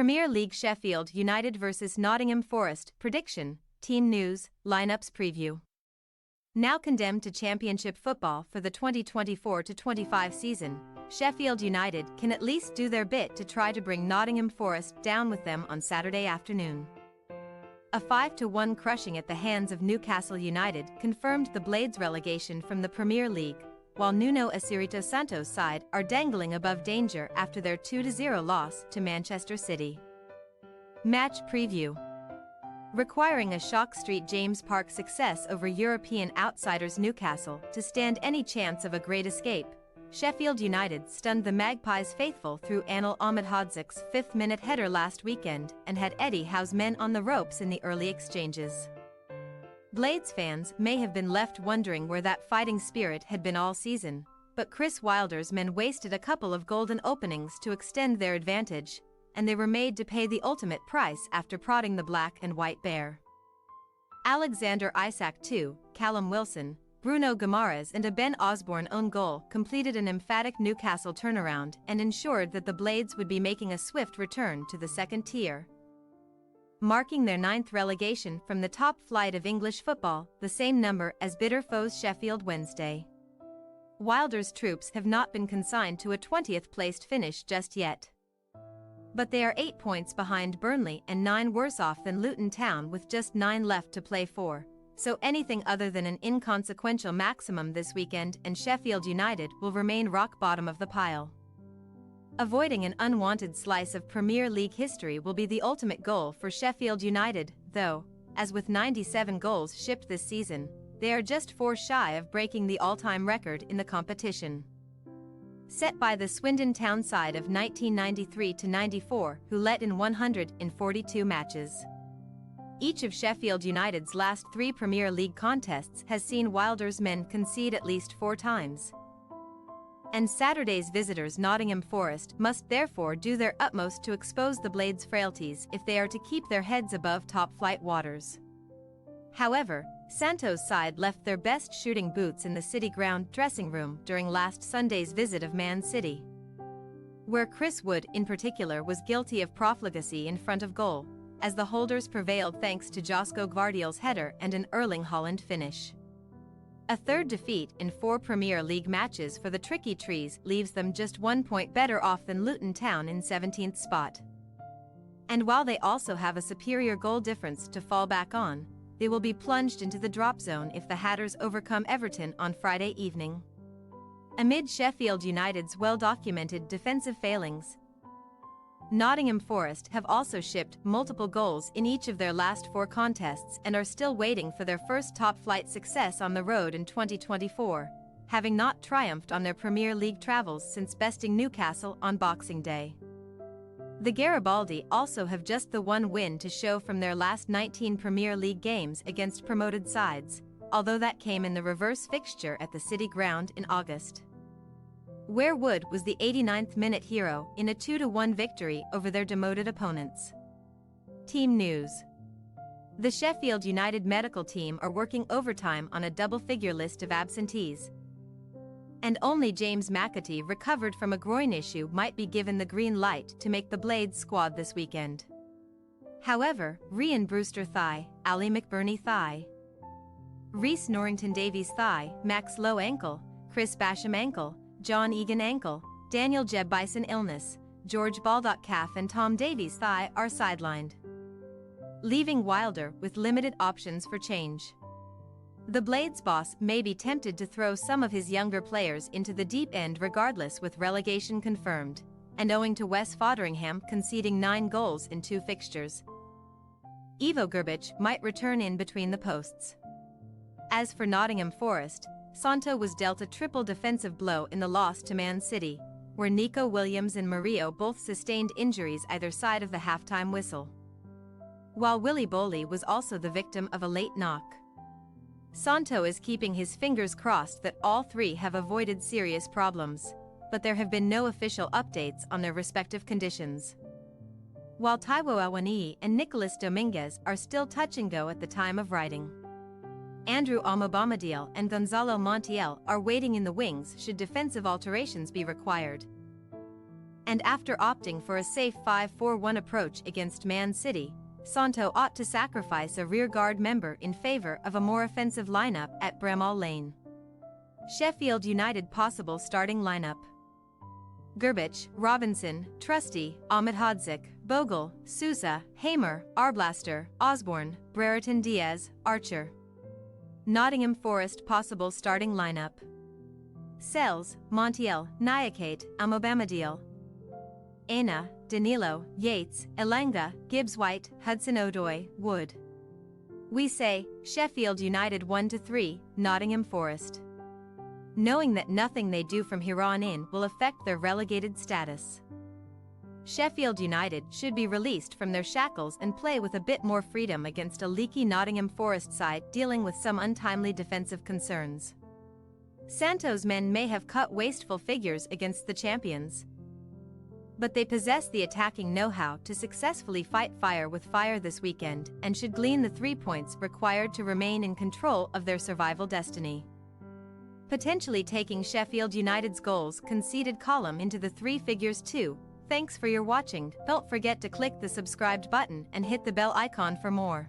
Premier League Sheffield United vs Nottingham Forest prediction, team news, lineups preview. Now condemned to Championship football for the 2024-25 season, Sheffield United can at least do their bit to try to bring Nottingham Forest down with them on Saturday afternoon. A 5-1 crushing at the hands of Newcastle United confirmed the Blades' relegation from the Premier League, while Nuno Espirito Santo's side are dangling above danger after their 2-0 loss to Manchester City. Match preview. Requiring a shock St James Park success over European outsiders Newcastle to stand any chance of a great escape, Sheffield United stunned the Magpies faithful through Anil Ahmedhodzic's fifth-minute header last weekend and had Eddie Howe's men on the ropes in the early exchanges. Blades fans may have been left wondering where that fighting spirit had been all season, but Chris Wilder's men wasted a couple of golden openings to extend their advantage, and they were made to pay the ultimate price after prodding the black and white bear. Alexander Isak II, Callum Wilson, Bruno Guimaraes and a Ben Osborne own goal completed an emphatic Newcastle turnaround and ensured that the Blades would be making a swift return to the second tier, marking their 9th relegation from the top flight of English football, the same number as bitter foes Sheffield Wednesday. Wilder's troops have not been consigned to a 20th placed finish just yet, but they are 8 points behind Burnley and 9 worse off than Luton Town with just 9 left to play for, so anything other than an inconsequential maximum this weekend and Sheffield United will remain rock bottom of the pile. Avoiding an unwanted slice of Premier League history will be the ultimate goal for Sheffield United, though, as with 97 goals shipped this season, they are just 4 shy of breaking the all-time record in the competition, set by the Swindon Town side of 1993-94, who let in 142 matches. Each of Sheffield United's last 3 Premier League contests has seen Wilder's men concede at least 4 times. And Saturday's visitors Nottingham Forest must therefore do their utmost to expose the Blades' frailties if they are to keep their heads above top-flight waters. However, Santo's side left their best shooting boots in the City Ground dressing room during last Sunday's visit of Man City, where Chris Wood in particular was guilty of profligacy in front of goal, as the holders prevailed thanks to Josko Gvardiol's header and an Erling Haaland finish. A third defeat in 4 Premier League matches for the Tricky Trees leaves them just 1 point better off than Luton Town in 17th spot. And while they also have a superior goal difference to fall back on, they will be plunged into the drop zone if the Hatters overcome Everton on Friday evening. Amid Sheffield United's well-documented defensive failings, Nottingham Forest have also shipped multiple goals in each of their last 4 contests and are still waiting for their first top-flight success on the road in 2024, having not triumphed on their Premier League travels since besting Newcastle on Boxing Day. The Garibaldi also have just the 1 win to show from their last 19 Premier League games against promoted sides, although that came in the reverse fixture at the City Ground in August, where Wood was the 89th-minute hero in a 2-1 victory over their demoted opponents. Team news. The Sheffield United medical team are working overtime on a double-figure list of absentees, and only James McAtee recovered from a groin issue might be given the green light to make the Blades squad this weekend. However, Ryan Brewster thigh, Ali McBurney thigh, Reece Norrington Davies thigh, Max Lowe ankle, Chris Basham ankle, John Egan ankle, Daniel Jebb Bison illness, George Baldock calf and Tom Davies thigh are sidelined, leaving Wilder with limited options for change. The Blades boss may be tempted to throw some of his younger players into the deep end regardless with relegation confirmed, and owing to Wes Foderingham conceding 9 goals in 2 fixtures, Ivo Grbic might return in between the posts. As for Nottingham Forest, Santo was dealt a triple defensive blow in the loss to Man City, where Nico Williams and Murillo both sustained injuries either side of the halftime whistle, while Willy Boley was also the victim of a late knock. Santo is keeping his fingers crossed that all 3 have avoided serious problems, but there have been no official updates on their respective conditions, while Taiwo Awoniyi and Nicolas Dominguez are still touch and go at the time of writing. Andrew Omobamadiel and Gonzalo Montiel are waiting in the wings should defensive alterations be required. And after opting for a safe 5-4-1 approach against Man City, Santo ought to sacrifice a rearguard member in favor of a more offensive lineup at Bramall Lane. Sheffield United possible starting lineup: Grbić, Robinson, Trusty, Ahmedhodzic, Bogle, Sousa, Hamer, Arblaster, Osborne, Brereton Diaz, Archer. Nottingham Forest possible starting lineup: Sells, Montiel, Nyakate, Amobamadiel, Aina, Danilo, Yates, Elanga, Gibbs-White, Hudson-Odoi, Wood. We say, Sheffield United 1-3, Nottingham Forest. Knowing that nothing they do from here on in will affect their relegated status. Sheffield United should be released from their shackles and play with a bit more freedom against a leaky Nottingham Forest side dealing with some untimely defensive concerns. Santo's men may have cut wasteful figures against the champions, but they possess the attacking know-how to successfully fight fire with fire this weekend and should glean the 3 points required to remain in control of their survival destiny. Potentially taking Sheffield United's goals conceded column into the three figures too. Thanks for your watching. Don't forget to click the subscribed button and hit the bell icon for more.